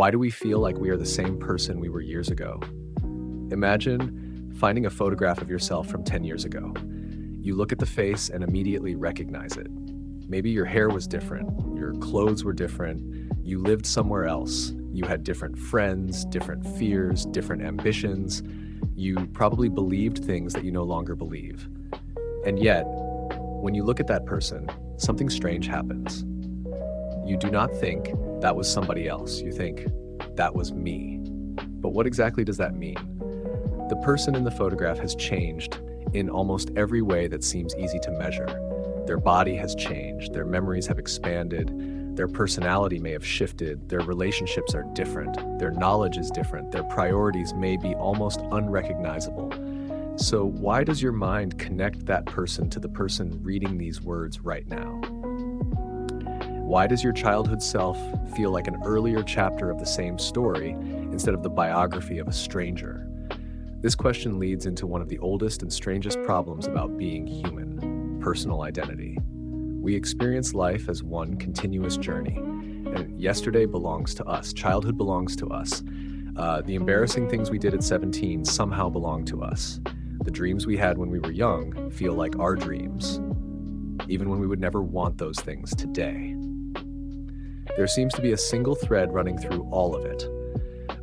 Why do we feel like we are the same person we were years ago? Imagine finding a photograph of yourself from 10 years ago. You look at the face and immediately recognize it. Maybe your hair was different, your clothes were different, you lived somewhere else, you had different friends, different fears, different ambitions. You probably believed things that you no longer believe. And yet, when you look at that person, something strange happens. You do not think that was somebody else. You think, that was me. But what exactly does that mean? The person in the photograph has changed in almost every way that seems easy to measure. Their body has changed, their memories have expanded, their personality may have shifted, their relationships are different, their knowledge is different, their priorities may be almost unrecognizable. So why does your mind connect that person to the person reading these words right now? Why does your childhood self feel like an earlier chapter of the same story instead of the biography of a stranger? This question leads into one of the oldest and strangest problems about being human: personal identity. We experience life as one continuous journey, and yesterday belongs to us, childhood belongs to us. The embarrassing things we did at 17 somehow belong to us. The dreams we had when we were young feel like our dreams, even when we would never want those things today. There seems to be a single thread running through all of it,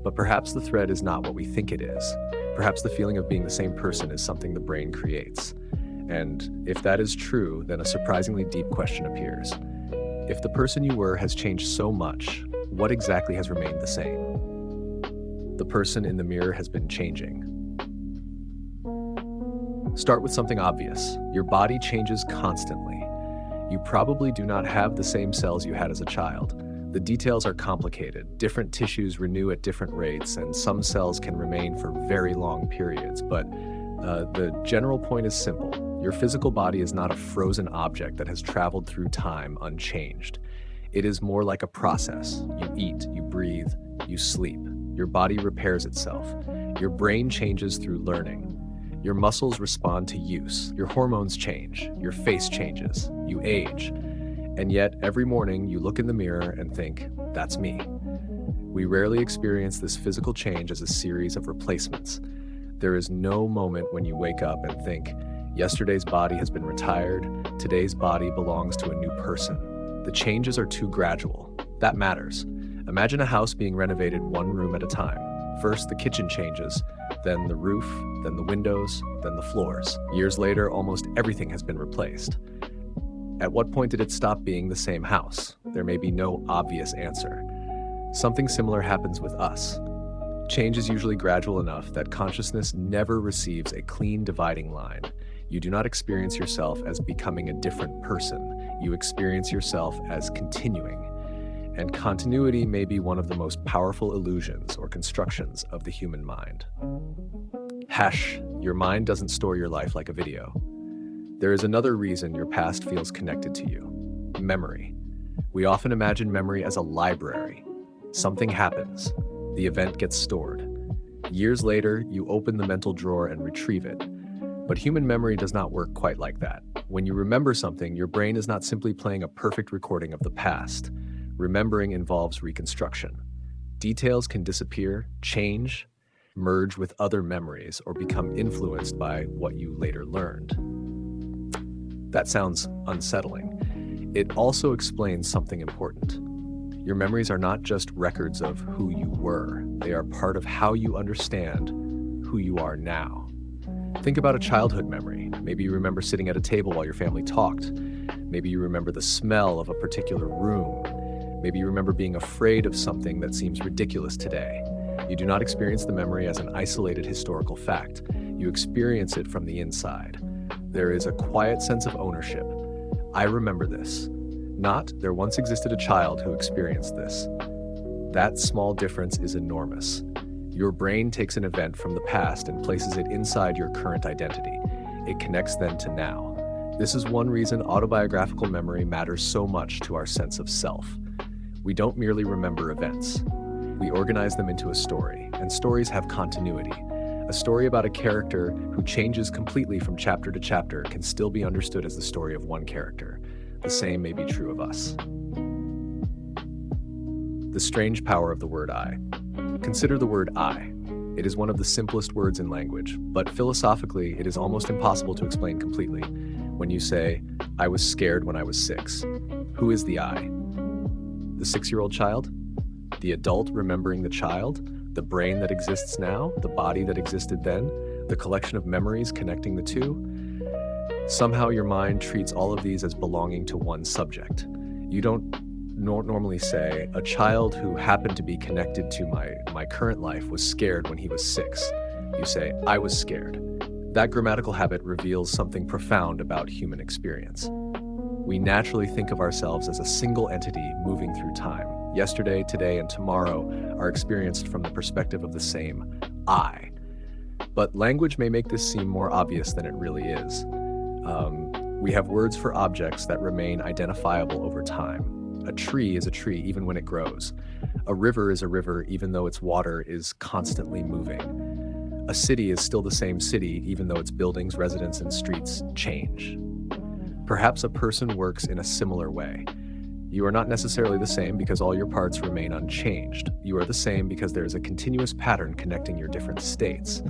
but perhaps the thread is not what we think it is. Perhaps the feeling of being the same person is something the brain creates. And if that is true, then a surprisingly deep question appears. If the person you were has changed so much, what exactly has remained the same? The person in the mirror has been changing. Start with something obvious. Your body changes constantly. You probably do not have the same cells you had as a child. The details are complicated. Different tissues renew at different rates, and some cells can remain for very long periods. But the general point is simple. Your physical body is not a frozen object that has traveled through time unchanged. It is more like a process. You eat, you breathe, you sleep. Your body repairs itself. Your brain changes through learning. Your muscles respond to use. Your hormones change. Your face changes. You age. And yet, every morning you look in the mirror and think, that's me. We rarely experience this physical change as a series of replacements. There is no moment when you wake up and think, yesterday's body has been retired, today's body belongs to a new person. The changes are too gradual. That matters. Imagine a house being renovated one room at a time. First, the kitchen changes, then the roof, then the windows, then the floors. Years later, almost everything has been replaced. At what point did it stop being the same house? There may be no obvious answer. Something similar happens with us. Change is usually gradual enough that consciousness never receives a clean dividing line. You do not experience yourself as becoming a different person. You experience yourself as continuing. And continuity may be one of the most powerful illusions or constructions of the human mind. Your mind doesn't store your life like a video. There is another reason your past feels connected to you: memory. We often imagine memory as a library. Something happens. The event gets stored. Years later, you open the mental drawer and retrieve it. But human memory does not work quite like that. When you remember something, your brain is not simply playing a perfect recording of the past. Remembering involves reconstruction. Details can disappear, change, merge with other memories, or become influenced by what you later learned. That sounds unsettling. It also explains something important. Your memories are not just records of who you were. They are part of how you understand who you are now. Think about a childhood memory. Maybe you remember sitting at a table while your family talked. Maybe you remember the smell of a particular room. Maybe you remember being afraid of something that seems ridiculous today. You do not experience the memory as an isolated historical fact. You experience it from the inside. There is a quiet sense of ownership. I remember this. Not, there once existed a child who experienced this. That small difference is enormous. Your brain takes an event from the past and places it inside your current identity. It connects then to now. This is one reason autobiographical memory matters so much to our sense of self. We don't merely remember events. We organize them into a story, and stories have continuity. A story about a character who changes completely from chapter to chapter can still be understood as the story of one character. The same may be true of us. The The strange power of the word I. Consider the word I. It is one of the simplest words in language, but philosophically, it is almost impossible to explain completely. When you say, I was scared when I was 6, who is the I? The 6-year-old child? The adult remembering the child? The brain that exists now? The body that existed then? The collection of memories connecting the two? Somehow your mind treats all of these as belonging to one subject. You don't normally say, a child who happened to be connected to my current life was scared when he was 6. You say, I was scared. That grammatical habit reveals something profound about human experience. We naturally think of ourselves as a single entity moving through time. Yesterday, today, and tomorrow are experienced from the perspective of the same I. But language may make this seem more obvious than it really is. We have words for objects that remain identifiable over time. A tree is a tree even when it grows. A river is a river even though its water is constantly moving. A city is still the same city even though its buildings, residents, and streets change. Perhaps a person works in a similar way. You are not necessarily the same because all your parts remain unchanged. You are the same because there is a continuous pattern connecting your different states.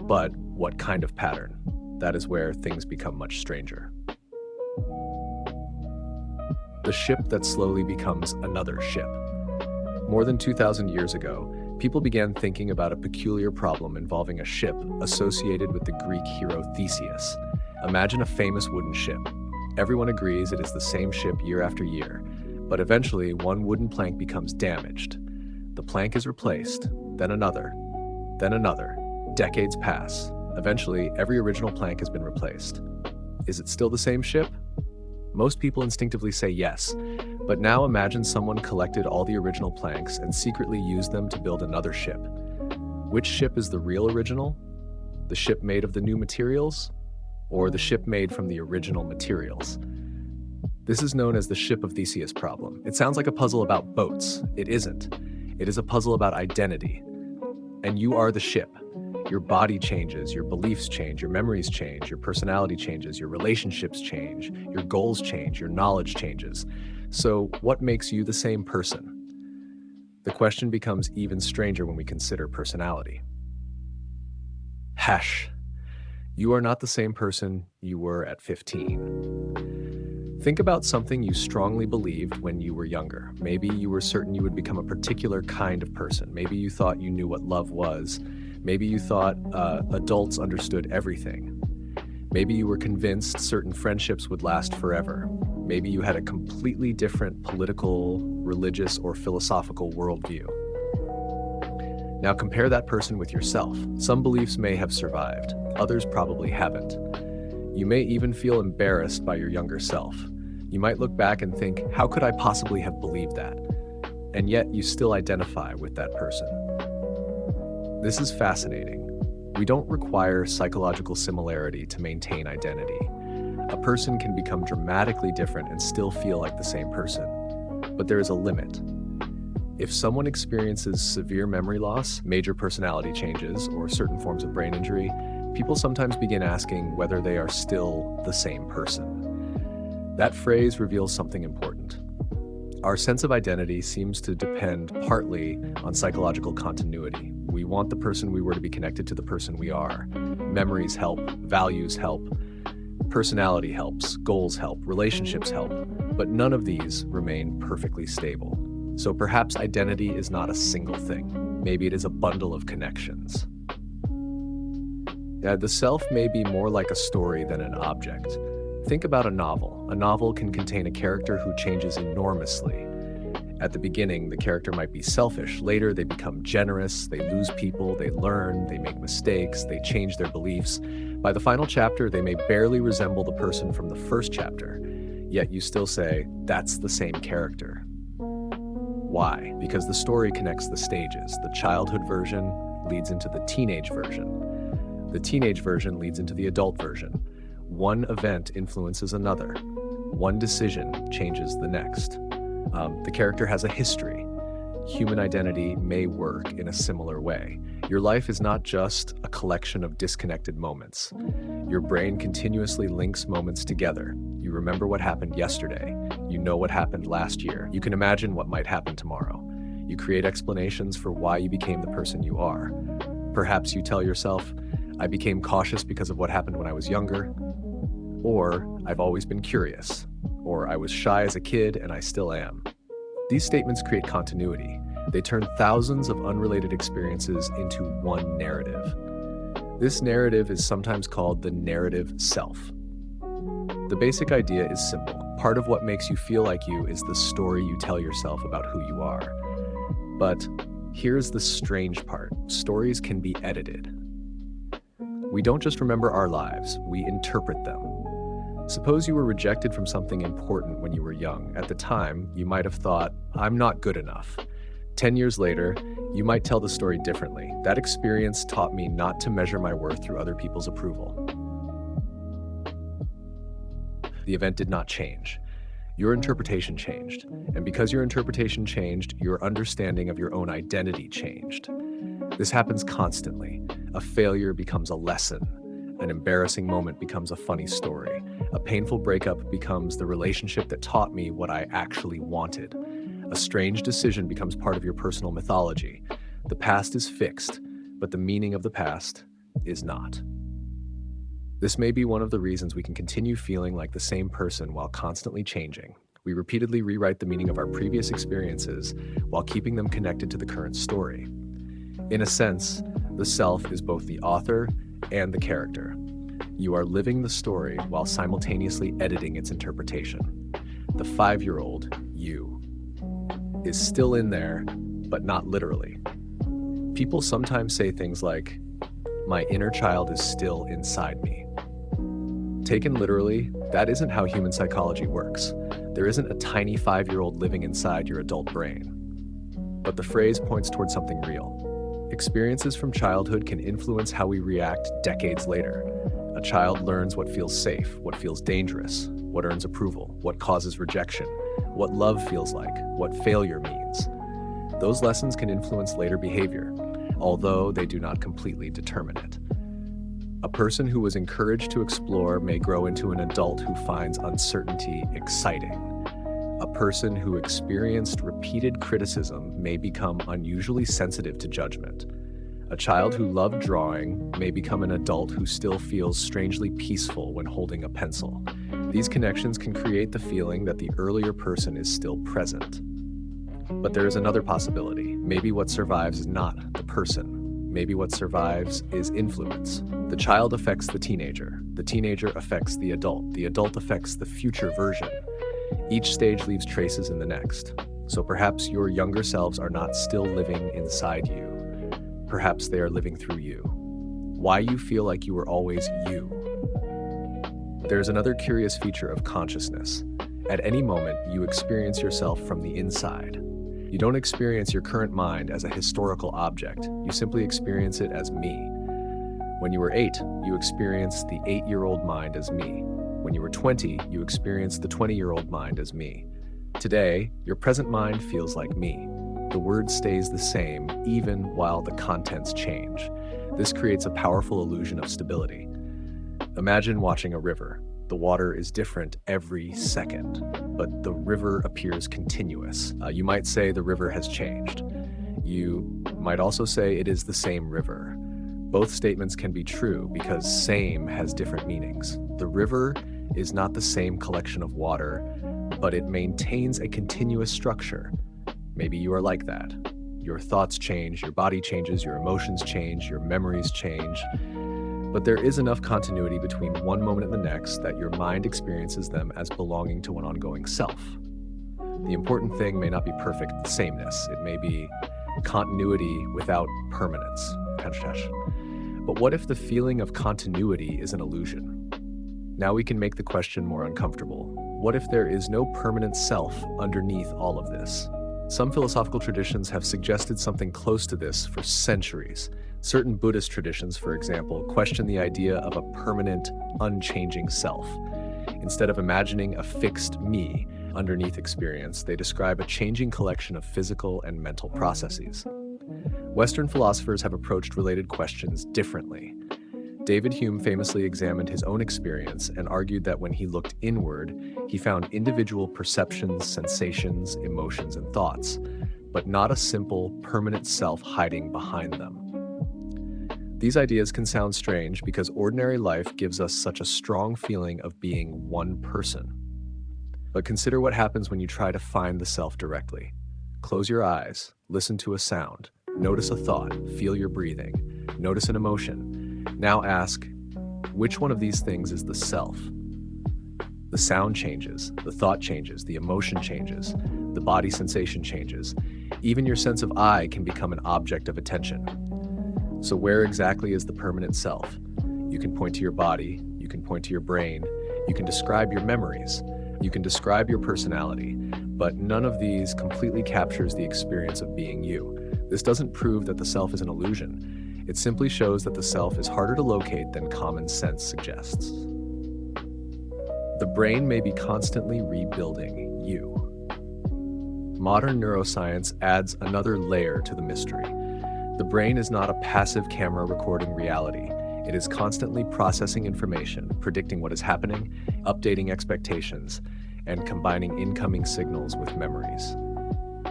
But what kind of pattern? That is where things become much stranger. The ship that slowly becomes another ship. More than 2,000 years ago, people began thinking about a peculiar problem involving a ship associated with the Greek hero Theseus. Imagine a famous wooden ship. Everyone agrees it is the same ship year after year, but eventually one wooden plank becomes damaged. The plank is replaced, then another. Decades pass. Eventually, every original plank has been replaced. Is it still the same ship? Most people instinctively say yes, but now imagine someone collected all the original planks and secretly used them to build another ship. Which ship is the real original? The ship made of the new materials? Or the ship made from the original materials? This is known as the ship of Theseus problem. It sounds like a puzzle about boats. It isn't. It is a puzzle about identity. And you are the ship. Your body changes, your beliefs change, your memories change, your personality changes, your relationships change, your goals change, your knowledge changes. So what makes you the same person? The question becomes even stranger when we consider personality. You are not the same person you were at 15. Think about something you strongly believed when you were younger. Maybe you were certain you would become a particular kind of person. Maybe you thought you knew what love was. Maybe you thought adults understood everything. Maybe you were convinced certain friendships would last forever. Maybe you had a completely different political, religious, or philosophical worldview. Now compare that person with yourself. Some beliefs may have survived, others probably haven't. You may even feel embarrassed by your younger self. You might look back and think, how could I possibly have believed that? And yet you still identify with that person. This is fascinating. We don't require psychological similarity to maintain identity. A person can become dramatically different and still feel like the same person. But there is a limit. If someone experiences severe memory loss, major personality changes, or certain forms of brain injury, people sometimes begin asking whether they are still the same person. That phrase reveals something important. Our sense of identity seems to depend partly on psychological continuity. We want the person we were to be connected to the person we are. Memories help, values help, personality helps, goals help, relationships help, but none of these remain perfectly stable. So perhaps identity is not a single thing. Maybe it is a bundle of connections. The self may be more like a story than an object. Think about a novel. A novel can contain a character who changes enormously. At the beginning, the character might be selfish. Later, they become generous, they lose people, they learn, they make mistakes, they change their beliefs. By the final chapter, they may barely resemble the person from the first chapter, yet you still say, that's the same character. Why? Because the story connects the stages. The childhood version leads into the teenage version. The teenage version leads into the adult version. One event influences another. One decision changes the next. The character has a history. Human identity may work in a similar way. Your life is not just a collection of disconnected moments. Your brain continuously links moments together. You remember what happened yesterday. You know what happened last year. You can imagine what might happen tomorrow. You create explanations for why you became the person you are. Perhaps you tell yourself, I became cautious because of what happened when I was younger, or I've always been curious, or I was shy as a kid and I still am. These statements create continuity. They turn thousands of unrelated experiences into one narrative. This narrative is sometimes called the narrative self. The basic idea is simple. Part of what makes you feel like you is the story you tell yourself about who you are. But here's the strange part. Stories can be edited. We don't just remember our lives, we interpret them. Suppose you were rejected from something important when you were young. At the time, you might have thought, I'm not good enough. 10 years later, you might tell the story differently. That experience taught me not to measure my worth through other people's approval. The event did not change. Your interpretation changed. And because your interpretation changed, your understanding of your own identity changed. This happens constantly. A failure becomes a lesson. An embarrassing moment becomes a funny story. A painful breakup becomes the relationship that taught me what I actually wanted. A strange decision becomes part of your personal mythology. The past is fixed, but the meaning of the past is not. This may be one of the reasons we can continue feeling like the same person while constantly changing. We repeatedly rewrite the meaning of our previous experiences while keeping them connected to the current story. In a sense, the self is both the author and the character. You are living the story while simultaneously editing its interpretation. The 5-year-old you is still in there, but not literally. People sometimes say things like, my inner child is still inside me. Taken literally, that isn't how human psychology works. There isn't a tiny 5-year-old living inside your adult brain. But the phrase points towards something real. Experiences from childhood can influence how we react decades later. A child learns what feels safe, what feels dangerous, what earns approval, what causes rejection, what love feels like, what failure means. Those lessons can influence later behavior, although they do not completely determine it. A person who was encouraged to explore may grow into an adult who finds uncertainty exciting. A person who experienced repeated criticism may become unusually sensitive to judgment. A child who loved drawing may become an adult who still feels strangely peaceful when holding a pencil. These connections can create the feeling that the earlier person is still present. But there is another possibility. Maybe what survives is not the person. Maybe what survives is influence. The child affects the teenager affects the adult affects the future version. Each stage leaves traces in the next. So perhaps your younger selves are not still living inside you. Perhaps they are living through you. Why you feel like you were always you. There's another curious feature of consciousness. At any moment, you experience yourself from the inside. You don't experience your current mind as a historical object. You simply experience it as me. When you were 8, you experienced the 8-year-old mind as me. When you were 20, you experienced the 20-year-old mind as me. Today, your present mind feels like me. The word stays the same even while the contents change. This creates a powerful illusion of stability. Imagine watching a river. The water is different every second, but the river appears continuous. You might say the river has changed. You might also say it is the same river. Both statements can be true because same has different meanings. The river is not the same collection of water, but it maintains a continuous structure. Maybe you are like that. Your thoughts change, your body changes, your emotions change, your memories change. But there is enough continuity between one moment and the next that your mind experiences them as belonging to an ongoing self. The important thing may not be perfect sameness. It may be continuity without permanence. But what if the feeling of continuity is an illusion? Now we can make the question more uncomfortable. What if there is no permanent self underneath all of this? Some philosophical traditions have suggested something close to this for centuries. Certain Buddhist traditions, for example, question the idea of a permanent, unchanging self. Instead of imagining a fixed me underneath experience, they describe a changing collection of physical and mental processes. Western philosophers have approached related questions differently. David Hume famously examined his own experience and argued that when he looked inward, he found individual perceptions, sensations, emotions, and thoughts. but not a simple, permanent self hiding behind them. These ideas can sound strange because ordinary life gives us such a strong feeling of being one person. But consider what happens when you try to find the self directly. Close your eyes, listen to a sound, notice a thought, feel your breathing, notice an emotion. Now ask, which one of these things is the self? The sound changes, the thought changes, the emotion changes, the body sensation changes. Even your sense of I can become an object of attention. So where exactly is the permanent self? You can point to your body, you can point to your brain, you can describe your memories, you can describe your personality, but none of these completely captures the experience of being you. This doesn't prove that the self is an illusion. It simply shows that the self is harder to locate than common sense suggests. The brain may be constantly rebuilding you. Modern neuroscience adds another layer to the mystery. The brain is not a passive camera recording reality. It is constantly processing information, predicting what is happening, updating expectations, and combining incoming signals with memories.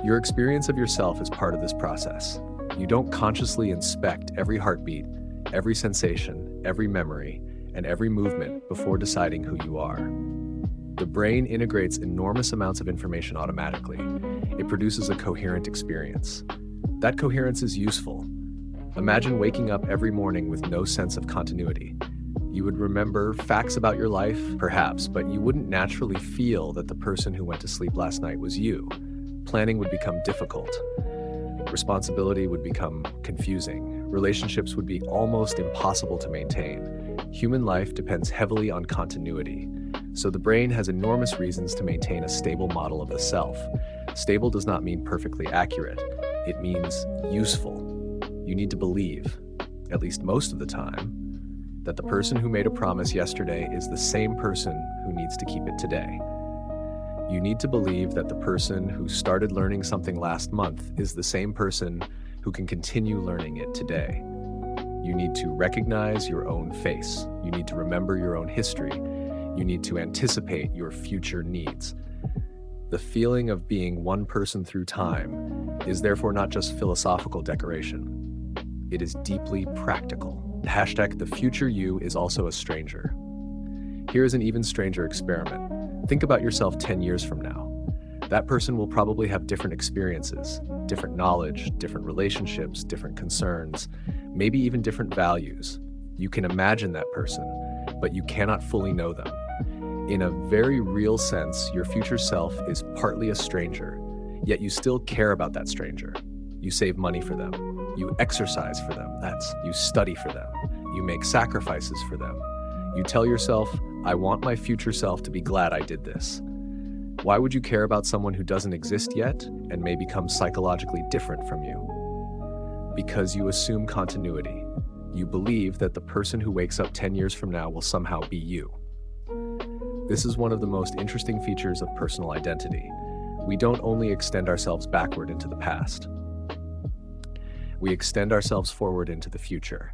Your experience of yourself is part of this process. You don't consciously inspect every heartbeat, every sensation, every memory, and every movement before deciding who you are. The brain integrates enormous amounts of information automatically. It produces a coherent experience. That coherence is useful. Imagine waking up every morning with no sense of continuity. You would remember facts about your life, perhaps, but you wouldn't naturally feel that the person who went to sleep last night was you. Planning would become difficult. Responsibility would become confusing. Relationships would be almost impossible to maintain. Human life depends heavily on continuity. So the brain has enormous reasons to maintain a stable model of the self. Stable does not mean perfectly accurate. It means useful. You need to believe, at least most of the time, that the person who made a promise yesterday is the same person who needs to keep it today. You need to believe that the person who started learning something last month is the same person who can continue learning it today. You need to recognize your own face. You need to remember your own history. You need to anticipate your future needs. The feeling of being one person through time is therefore not just philosophical decoration. It is deeply practical. #the future you is also a stranger. Here is an even stranger experiment. Think about yourself 10 years from now. That person will probably have different experiences, different knowledge, different relationships, different concerns, maybe even different values. You can imagine that person, but you cannot fully know them. In a very real sense, your future self is partly a stranger, yet you still care about that stranger. You save money for them. You exercise for them. You study for them. You make sacrifices for them. You tell yourself, I want my future self to be glad I did this. Why would you care about someone who doesn't exist yet and may become psychologically different from you? Because you assume continuity. You believe that the person who wakes up 10 years from now will somehow be you. This is one of the most interesting features of personal identity. We don't only extend ourselves backward into the past. We extend ourselves forward into the future.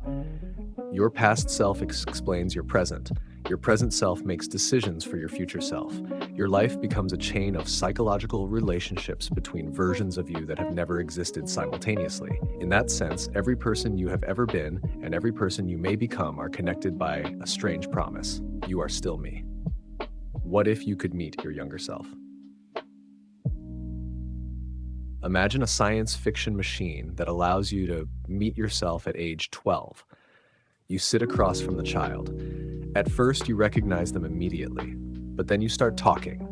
Your past self explains your present. Your present self makes decisions for your future self. Your life becomes a chain of psychological relationships between versions of you that have never existed simultaneously. In that sense, every person you have ever been and every person you may become are connected by a strange promise. You are still me. What if you could meet your younger self? Imagine a science fiction machine that allows you to meet yourself at age 12. You sit across from the child. At first, you recognize them immediately, but then you start talking.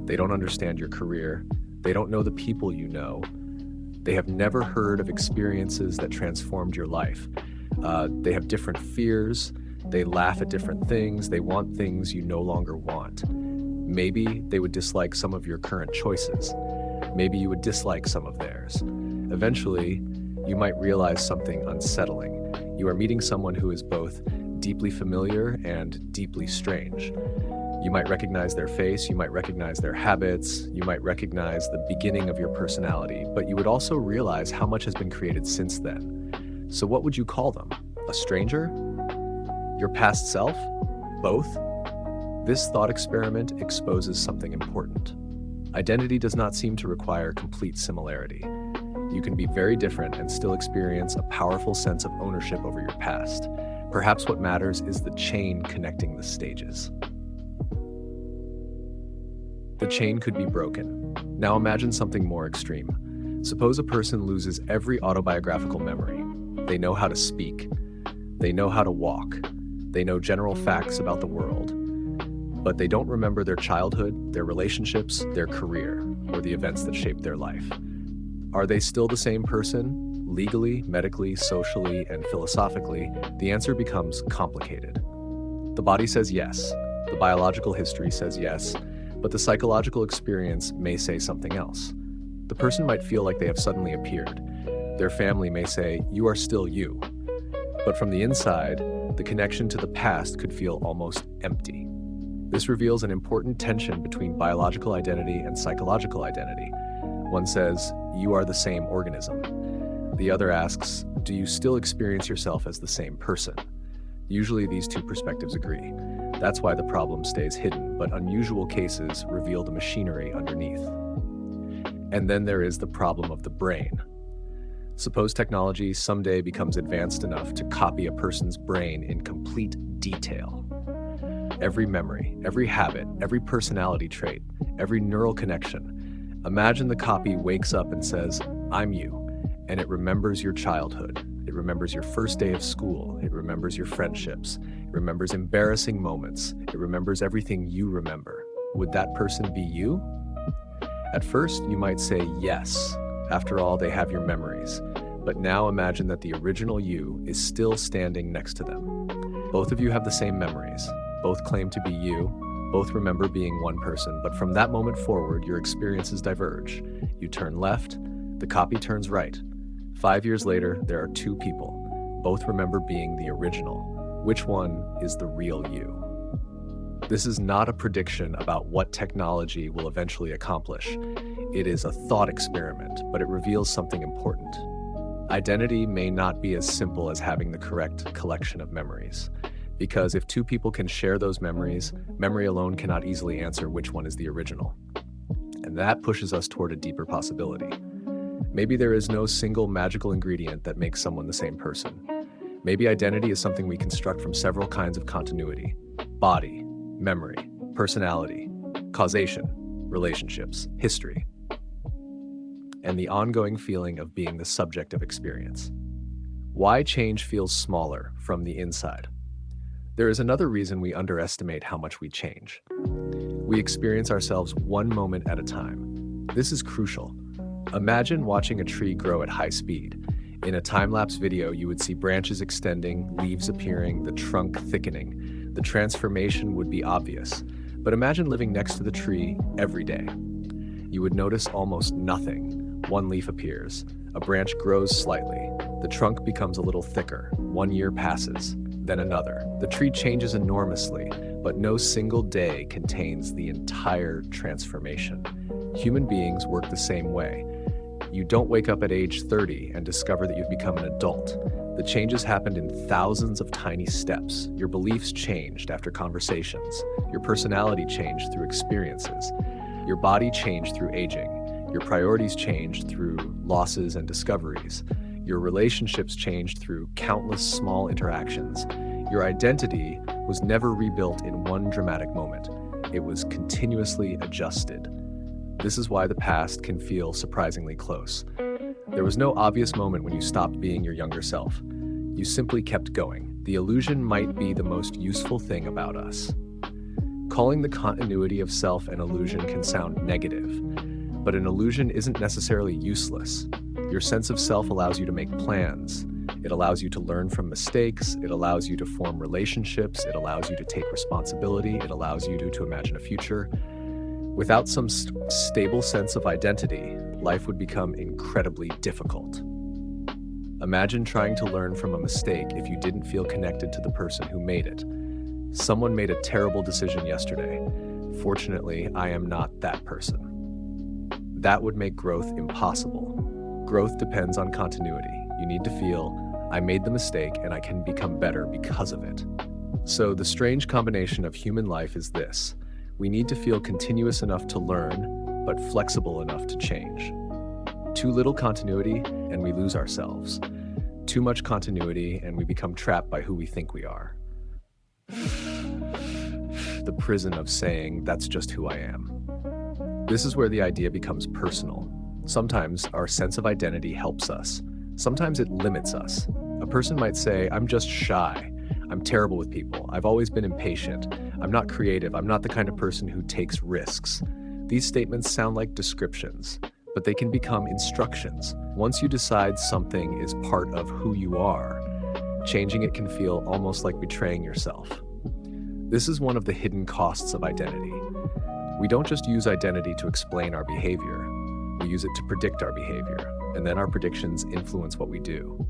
They don't understand your career. They don't know the people you know. They have never heard of experiences that transformed your life. They have different fears. They laugh at different things. They want things you no longer want. Maybe they would dislike some of your current choices. Maybe you would dislike some of theirs. Eventually, you might realize something unsettling. You are meeting someone who is both deeply familiar and deeply strange. You might recognize their face, you might recognize their habits, you might recognize the beginning of your personality, but you would also realize how much has been created since then. So what would you call them? A stranger? Your past self? Both? This thought experiment exposes something important. Identity does not seem to require complete similarity. you can be very different and still experience a powerful sense of ownership over your past. Perhaps what matters is the chain connecting the stages. The chain could be broken. Now imagine something more extreme. Suppose a person loses every autobiographical memory. They know how to speak. They know how to walk. They know general facts about the world. But they don't remember their childhood, their relationships, their career, or the events that shaped their life. Are they still the same person? Legally, medically, socially, and philosophically, the answer becomes complicated. The body says yes. The biological history says yes. But the psychological experience may say something else. The person might feel like they have suddenly appeared. Their family may say, "You are still you." But from the inside, the connection to the past could feel almost empty. This reveals an important tension between biological identity and psychological identity. One says, "You are the same organism." The other asks, "Do you still experience yourself as the same person?" Usually these two perspectives agree. That's why the problem stays hidden, but unusual cases reveal the machinery underneath. And then there is the problem of the brain. Suppose technology someday becomes advanced enough to copy a person's brain in complete detail. Every memory, every habit, every personality trait, every neural connection. Imagine the copy wakes up and says, "I'm you," and it remembers your childhood. It remembers your first day of school. It remembers your friendships. It remembers embarrassing moments. It remembers everything you remember. Would that person be you? At first, you might say yes. After all, they have your memories. But now imagine that the original you is still standing next to them. Both of you have the same memories. Both claim to be you. Both remember being one person. But from that moment forward, your experiences diverge. You turn left. The copy turns right. 5 years later, there are two people. Both remember being the original. Which one is the real you? This is not a prediction about what technology will eventually accomplish. It is a thought experiment, but it reveals something important. Identity may not be as simple as having the correct collection of memories. Because if two people can share those memories, memory alone cannot easily answer which one is the original. And that pushes us toward a deeper possibility. Maybe there is no single magical ingredient that makes someone the same person. Maybe identity is something we construct from several kinds of continuity: body, memory, personality, causation, relationships, history, and the ongoing feeling of being the subject of experience. Why change feels smaller from the inside? There is another reason we underestimate how much we change. We experience ourselves one moment at a time. This is crucial. Imagine watching a tree grow at high speed. In a time-lapse video, you would see branches extending, leaves appearing, the trunk thickening. The transformation would be obvious. But imagine living next to the tree every day. You would notice almost nothing. One leaf appears. A branch grows slightly. The trunk becomes a little thicker. 1 year passes. Then another. The tree changes enormously, but no single day contains the entire transformation. Human beings work the same way. You don't wake up at age 30 and discover that you've become an adult. The changes happened in thousands of tiny steps. Your beliefs changed after conversations. Your personality changed through experiences. Your body changed through aging. Your priorities changed through losses and discoveries. Your relationships changed through countless small interactions. Your identity was never rebuilt in one dramatic moment. It was continuously adjusted. This is why the past can feel surprisingly close. There was no obvious moment when you stopped being your younger self. You simply kept going. The illusion might be the most useful thing about us. Calling the continuity of self an illusion can sound negative, but an illusion isn't necessarily useless. Your sense of self allows you to make plans. It allows you to learn from mistakes. It allows you to form relationships. It allows you to take responsibility. It allows you to imagine a future. Without some stable sense of identity, life would become incredibly difficult. Imagine trying to learn from a mistake if you didn't feel connected to the person who made it. Someone made a terrible decision yesterday. Fortunately, I am not that person. That would make growth impossible. Growth depends on continuity. You need to feel, I made the mistake and I can become better because of it. So the strange combination of human life is this. We need to feel continuous enough to learn, but flexible enough to change. Too little continuity, and we lose ourselves. Too much continuity, and we become trapped by who we think we are. The prison of saying, that's just who I am. This is where the idea becomes personal. Sometimes our sense of identity helps us. Sometimes it limits us. A person might say, I'm just shy. I'm terrible with people. I've always been impatient. I'm not creative. I'm not the kind of person who takes risks. These statements sound like descriptions, but they can become instructions. Once you decide something is part of who you are, changing it can feel almost like betraying yourself. This is one of the hidden costs of identity. We don't just use identity to explain our behavior. We use it to predict our behavior, and then our predictions influence what we do.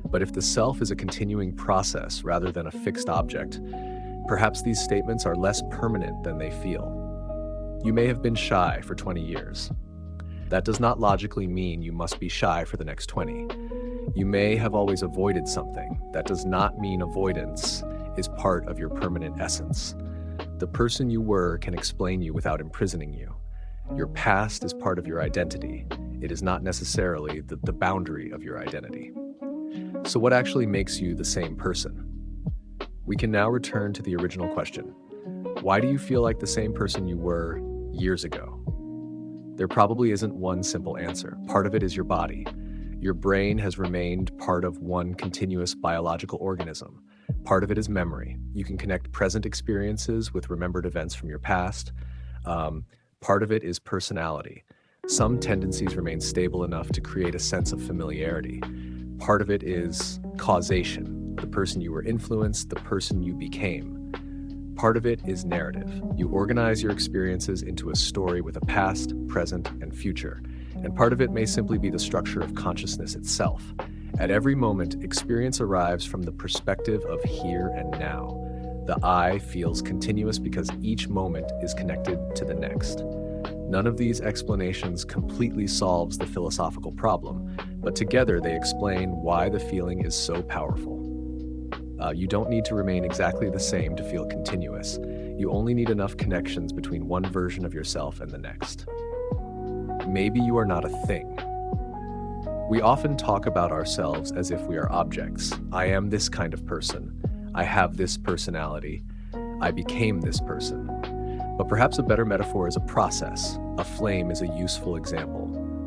But if the self is a continuing process rather than a fixed object, perhaps these statements are less permanent than they feel. You may have been shy for 20 years. That does not logically mean you must be shy for the next 20. You may have always avoided something. That does not mean avoidance is part of your permanent essence. The person you were can explain you without imprisoning you. Your past is part of your identity. It is not necessarily the boundary of your identity. So what actually makes you the same person? We can now return to the original question. Why do you feel like the same person you were years ago? There probably isn't one simple answer. Part of it is your body. Your brain has remained part of one continuous biological organism. Part of it is memory. You can connect present experiences with remembered events from your past. Part of it is personality. Some tendencies remain stable enough to create a sense of familiarity. Part of it is causation, the person you were influenced, the person you became. Part of it is narrative. You organize your experiences into a story with a past, present, and future. And part of it may simply be the structure of consciousness itself. At every moment, experience arrives from the perspective of here and now. The I feels continuous because each moment is connected to the next. None of these explanations completely solves the philosophical problem, but together they explain why the feeling is so powerful. You don't need to remain exactly the same to feel continuous. You only need enough connections between one version of yourself and the next. Maybe you are not a thing. We often talk about ourselves as if we are objects. I am this kind of person. I have this personality. I became this person. But perhaps a better metaphor is a process. A flame is a useful example.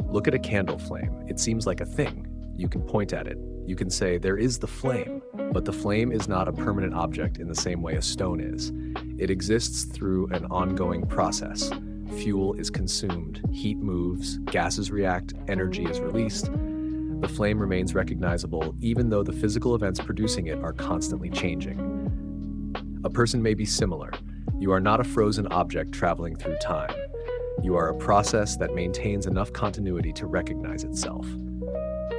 Look at a candle flame. It seems like a thing. You can point at it. You can say, there is the flame. But the flame is not a permanent object in the same way a stone is. It exists through an ongoing process. Fuel is consumed, heat moves, gases react, energy is released. The flame remains recognizable even though the physical events producing it are constantly changing. A person may be similar. You are not a frozen object traveling through time. You are a process that maintains enough continuity to recognize itself.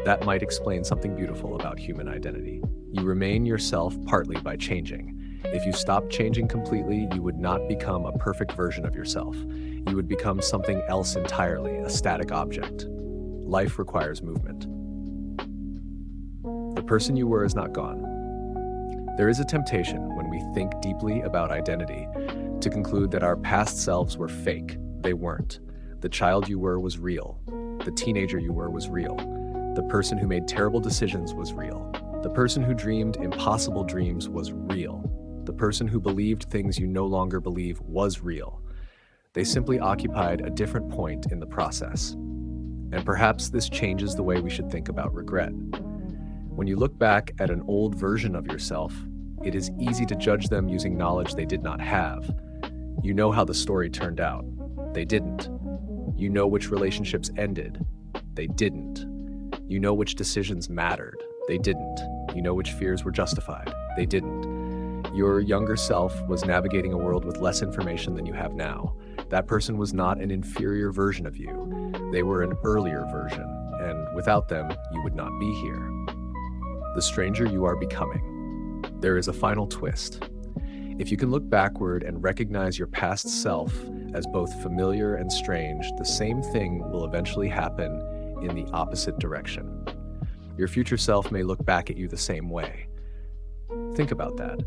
That might explain something beautiful about human identity. You remain yourself partly by changing. If you stopped changing completely, you would not become a perfect version of yourself. You would become something else entirely, a static object. Life requires movement. The person you were is not gone. There is a temptation when we think deeply about identity to conclude that our past selves were fake. They weren't. The child you were was real. The teenager you were was real. The person who made terrible decisions was real. The person who dreamed impossible dreams was real. The person who believed things you no longer believe was real. They simply occupied a different point in the process. And perhaps this changes the way we should think about regret. When you look back at an old version of yourself, it is easy to judge them using knowledge they did not have. You know how the story turned out. They didn't. You know which relationships ended. They didn't. You know which decisions mattered. They didn't. You know which fears were justified. They didn't. Your younger self was navigating a world with less information than you have now. That person was not an inferior version of you. They were an earlier version, and without them, you would not be here. The stranger you are becoming. There is a final twist. If you can look backward and recognize your past self as both familiar and strange, the same thing will eventually happen in the opposite direction. Your future self may look back at you the same way. Think about that.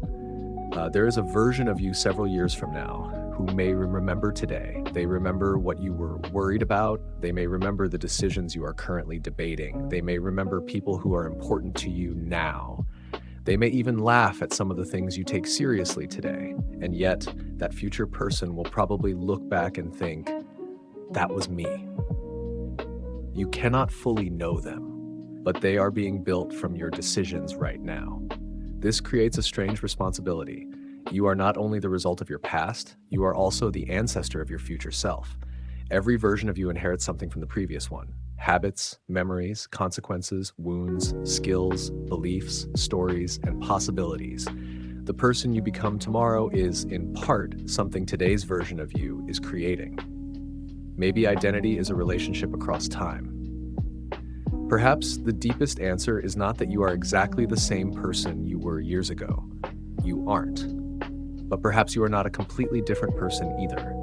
There is a version of you several years from now who may remember today. They remember what you were worried about. They may remember the decisions you are currently debating. They may remember people who are important to you now. They may even laugh at some of the things you take seriously today. And yet, that future person will probably look back and think, that was me. You cannot fully know them, but they are being built from your decisions right now. This creates a strange responsibility. You are not only the result of your past, you are also the ancestor of your future self. Every version of you inherits something from the previous one. Habits, memories, consequences, wounds, skills, beliefs, stories, and possibilities. The person you become tomorrow is, in part, something today's version of you is creating. Maybe identity is a relationship across time. Perhaps the deepest answer is not that you are exactly the same person you were years ago. You aren't. But perhaps you are not a completely different person either.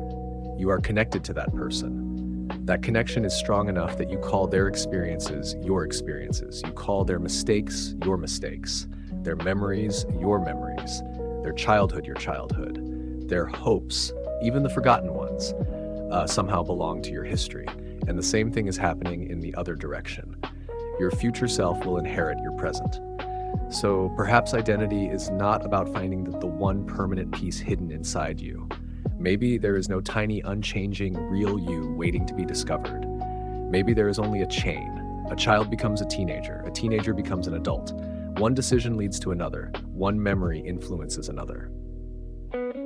You are connected to that person. That connection is strong enough that you call their experiences your experiences. You call their mistakes your mistakes, their memories your memories, their childhood your childhood, their hopes, even the forgotten ones, somehow belong to your history. And the same thing is happening in the other direction. Your future self will inherit your present. So perhaps identity is not about finding the one permanent piece hidden inside you. Maybe there is no tiny, unchanging, real you waiting to be discovered. Maybe there is only a chain. A child becomes a teenager becomes an adult. One decision leads to another. One memory influences another.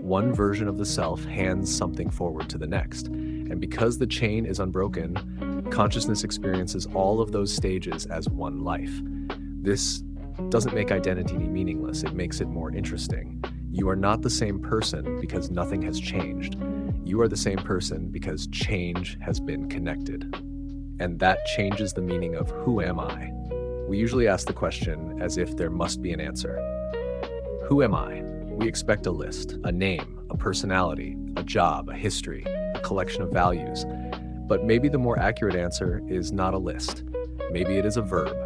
One version of the self hands something forward to the next. And because the chain is unbroken, consciousness experiences all of those stages as one life. This doesn't make identity meaningless, it makes it more interesting. You are not the same person because nothing has changed. You are the same person because change has been connected. And that changes the meaning of who am I? We usually ask the question as if there must be an answer. Who am I? We expect a list, a name, a personality, a job, a history, a collection of values. But maybe the more accurate answer is not a list. Maybe it is a verb.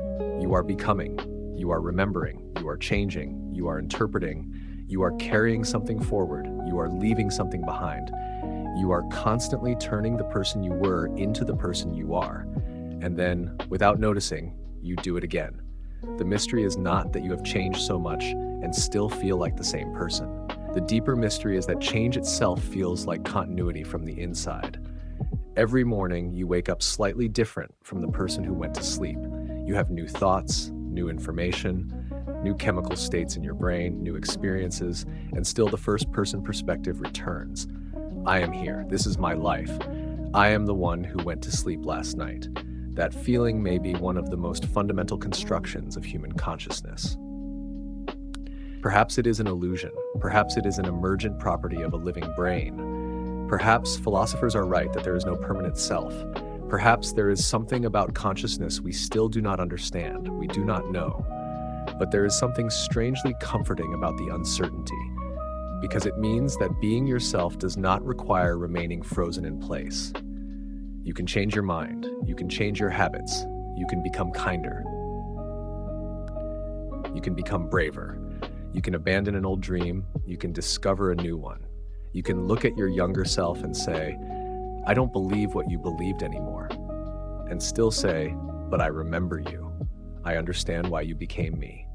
You are becoming, you are remembering, you are changing, you are interpreting, you are carrying something forward, you are leaving something behind. You are constantly turning the person you were into the person you are. And then, without noticing, you do it again. The mystery is not that you have changed so much and still feel like the same person. The deeper mystery is that change itself feels like continuity from the inside. Every morning, you wake up slightly different from the person who went to sleep. You have new thoughts, new information, new chemical states in your brain, new experiences, and still the first-person perspective returns. I am here. This is my life. I am the one who went to sleep last night. That feeling may be one of the most fundamental constructions of human consciousness. Perhaps it is an illusion. Perhaps it is an emergent property of a living brain. Perhaps philosophers are right that there is no permanent self. Perhaps there is something about consciousness we still do not understand, we do not know. But there is something strangely comforting about the uncertainty, because it means that being yourself does not require remaining frozen in place. You can change your mind, you can change your habits, you can become kinder. You can become braver. You can abandon an old dream, you can discover a new one. You can look at your younger self and say, I don't believe what you believed anymore. And still say, but I remember you. I understand why you became me.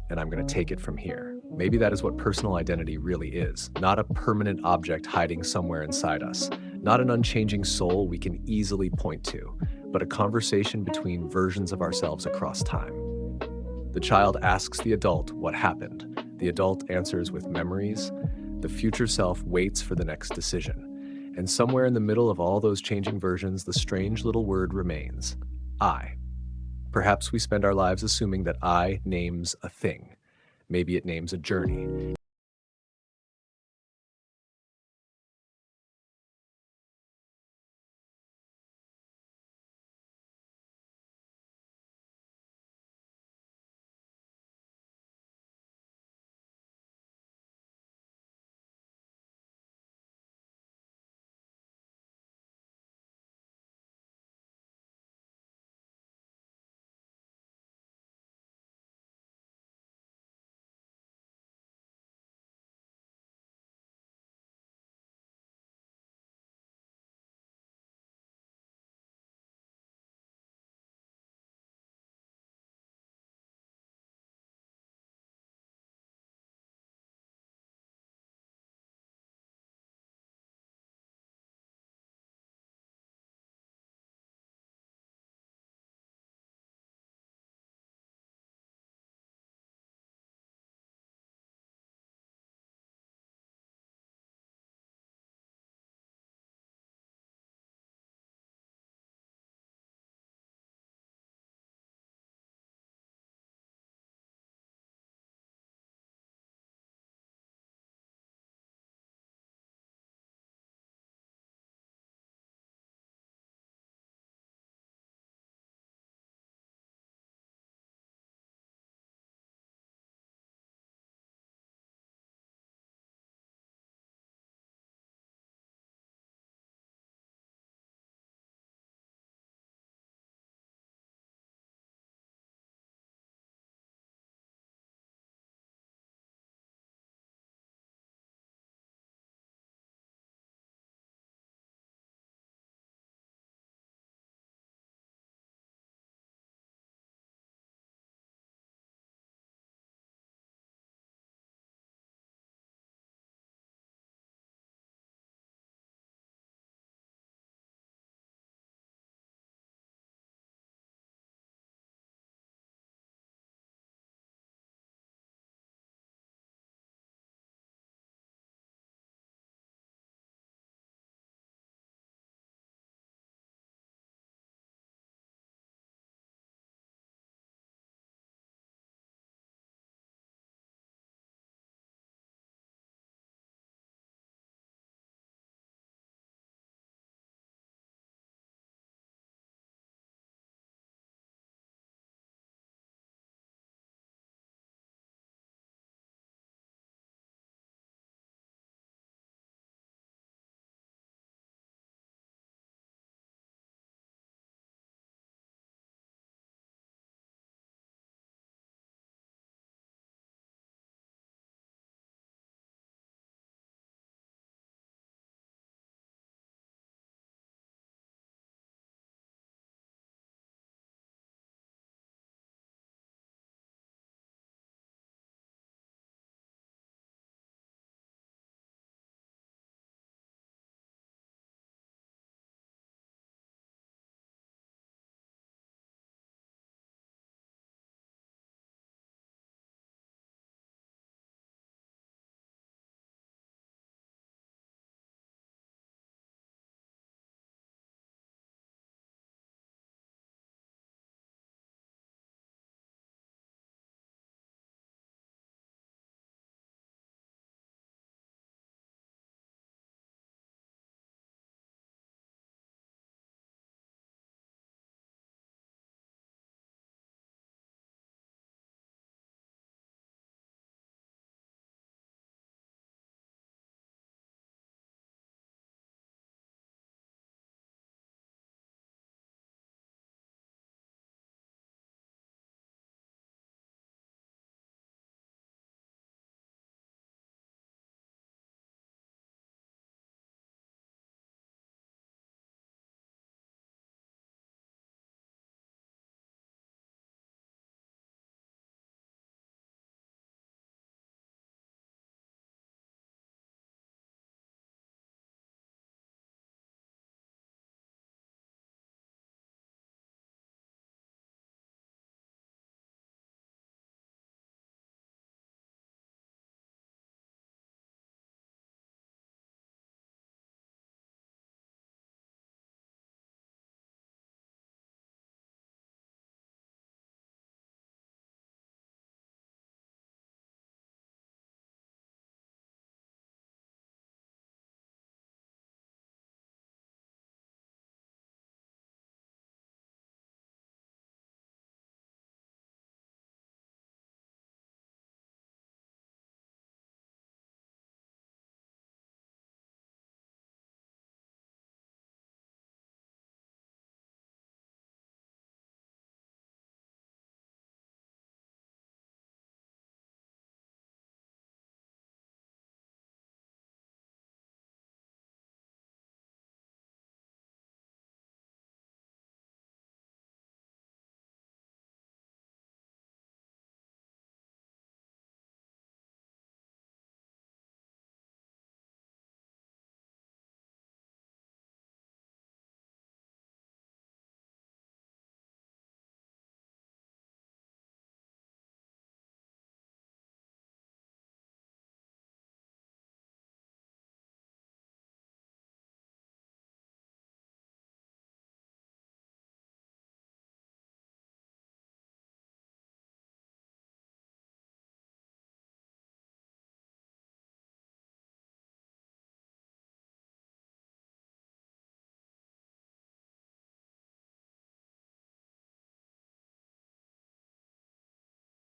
And I'm going to take it from here. Maybe that is what personal identity really is. Not a permanent object hiding somewhere inside us. Not an unchanging soul we can easily point to, but a conversation between versions of ourselves across time. The child asks the adult what happened. The adult answers with memories. The future self waits for the next decision. And somewhere in the middle of all those changing versions, the strange little word remains, I. Perhaps we spend our lives assuming that I names a thing. Maybe it names a journey.